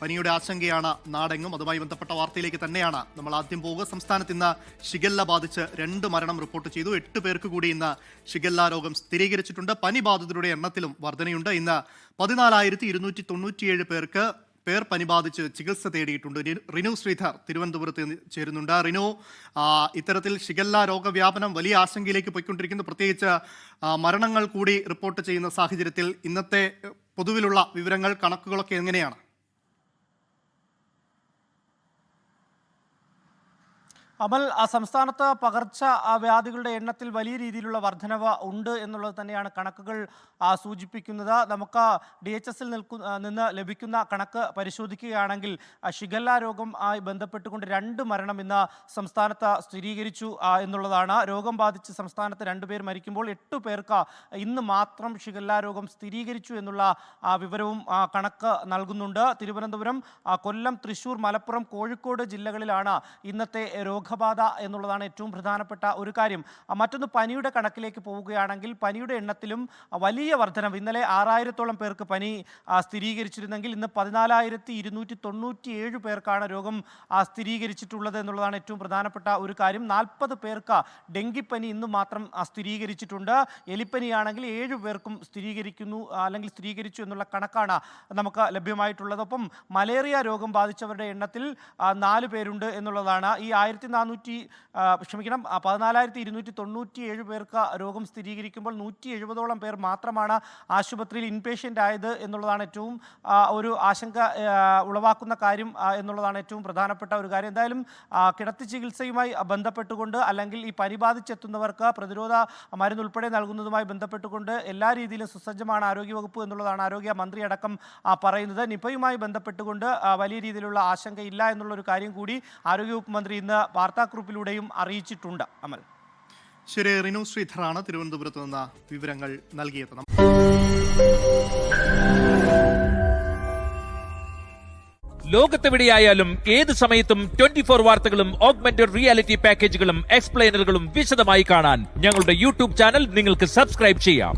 പനിയുടെ ആശങ്കയാണ് നാടെങ്ങും. അതുമായി ബന്ധപ്പെട്ട വാർത്തയിലേക്ക് തന്നെയാണ് നമ്മൾ ആദ്യം പോവുക. സംസ്ഥാനത്ത് ഇന്ന് ഷിഗല്ല ബാധിച്ച് 2 മരണം റിപ്പോർട്ട് ചെയ്തു. 8 പേർക്ക് കൂടി ഇന്ന് ഷിഗല്ല രോഗം സ്ഥിരീകരിച്ചിട്ടുണ്ട്. പനി ബാധിതരുടെ എണ്ണത്തിലും വർധനയുണ്ട്. ഇന്ന് 14,297 പേർ പനി ബാധിച്ച് ചികിത്സ തേടിയിട്ടുണ്ട്. റിനു ശ്രീധർ തിരുവനന്തപുരത്ത് ചേരുന്നുണ്ട്. റിനു, ഇത്തരത്തിൽ ഷിഗല്ല രോഗവ്യാപനം വലിയ ആശങ്കയിലേക്ക് പോയിക്കൊണ്ടിരിക്കുന്നു. പ്രത്യേകിച്ച് മരണങ്ങൾ കൂടി റിപ്പോർട്ട് ചെയ്യുന്ന സാഹചര്യത്തിൽ ഇന്നത്തെ പൊതുവിലുള്ള വിവരങ്ങൾ, കണക്കുകളൊക്കെ എങ്ങനെയാണ്? അമൽ, സംസ്ഥാനത്ത് പകർച്ച വ്യാധികളുടെ എണ്ണത്തിൽ വലിയ രീതിയിലുള്ള വർധനവ് ഉണ്ട് എന്നുള്ളത് തന്നെയാണ് കണക്കുകൾ സൂചിപ്പിക്കുന്നത്. നമുക്ക് DHSൽ നിന്ന് ലഭിക്കുന്ന കണക്ക് പരിശോധിക്കുകയാണെങ്കിൽ ഷിഗല്ല രോഗം ആയി ബന്ധപ്പെട്ടുകൊണ്ട് 2 മരണം ഇന്ന് സംസ്ഥാനത്ത് സ്ഥിരീകരിച്ചു എന്നുള്ളതാണ്. രോഗം ബാധിച്ച് സംസ്ഥാനത്ത് 2 പേർ മരിക്കുമ്പോൾ 8 പേർക്ക് ഇന്ന് മാത്രം ഷിഗല്ല രോഗം സ്ഥിരീകരിച്ചു എന്നുള്ള വിവരവും കണക്ക് നൽകുന്നുണ്ട്. തിരുവനന്തപുരം, കൊല്ലം, തൃശ്ശൂർ, മലപ്പുറം, കോഴിക്കോട് ജില്ലകളിലാണ് ഇന്നത്തെ രോഗബാധ എന്നുള്ളതാണ് ഏറ്റവും പ്രധാനപ്പെട്ട ഒരു കാര്യം. മറ്റൊന്ന്, പനിയുടെ കണക്കിലേക്ക് പോവുകയാണെങ്കിൽ പനിയുടെ എണ്ണത്തിലും വലിയ വർധനവ്. ഇന്നലെ 6000-ഓളം പേർക്ക് പനി സ്ഥിരീകരിച്ചിരുന്നെങ്കിൽ ഇന്ന് 14,297 പേർക്കാണ് രോഗം സ്ഥിരീകരിച്ചിട്ടുള്ളത് എന്നുള്ളതാണ് ഏറ്റവും പ്രധാനപ്പെട്ട ഒരു കാര്യം. 40 പേർക്ക് ഡെങ്കിപ്പനി ഇന്ന് മാത്രം സ്ഥിരീകരിച്ചിട്ടുണ്ട്. എലിപ്പനിയാണെങ്കിൽ 7 പേർക്കും സ്ഥിരീകരിച്ചു എന്നുള്ള കണക്കാണ് നമുക്ക് ലഭ്യമായിട്ടുള്ളത്. ഒപ്പം മലേറിയ രോഗം ബാധിച്ചവരുടെ എണ്ണത്തിൽ 4 പേരുണ്ട് എന്നുള്ളതാണ്. ഈ 14,297 പേർക്ക് രോഗം സ്ഥിരീകരിക്കുമ്പോൾ 170ഓളം പേർ മാത്രമാണ് ആശുപത്രിയിൽ ഇൻപേഷ്യൻ്റ് ആയത് എന്നുള്ളതാണ് ഏറ്റവും ഒരു ആശങ്ക ഉളവാക്കുന്ന കാര്യം എന്നുള്ളതാണ് ഏറ്റവും പ്രധാനപ്പെട്ട ഒരു കാര്യം. എന്തായാലും കിടത്തി ചികിത്സയുമായി ബന്ധപ്പെട്ടുകൊണ്ട് അല്ലെങ്കിൽ ഈ പനി ബാധിച്ചെത്തുന്നവർക്ക് പ്രതിരോധ മരുന്നുൾപ്പെടെ നൽകുന്നതുമായി ബന്ധപ്പെട്ടുകൊണ്ട് എല്ലാ രീതിയിലും സുസജ്ജമാണ് ആരോഗ്യവകുപ്പ് എന്നുള്ളതാണ് ആരോഗ്യ മന്ത്രി അടക്കം പറയുന്നത്. നിപയുമായി ബന്ധപ്പെട്ടുകൊണ്ട് വലിയ രീതിയിലുള്ള ആശങ്കയില്ല എന്നുള്ളൊരു കാര്യം കൂടി ആരോഗ്യവകുപ്പ് മന്ത്രി ഇന്ന് വാർത്താക്കുറിപ്പിലൂടെയും അറിയിച്ചിട്ടുണ്ട്. അമൽ, ശരി. റിനു ശ്രീധറാണ് തിരുവനന്തപുരത്ത് നിന്ന് വിവരങ്ങൾ നൽകിയത്. ലോകത്തെവിടെയായാലും ഏത് സമയത്തും 24 വാർത്തകളും ഓഗ്മെന്റഡ് റിയാലിറ്റി പാക്കേജുകളും എക്സ്പ്ലെയിനറുകളും വിശദമായി കാണാൻ ഞങ്ങളുടെ YouTube ചാനൽ നിങ്ങൾക്ക് സബ്സ്ക്രൈബ് ചെയ്യാം.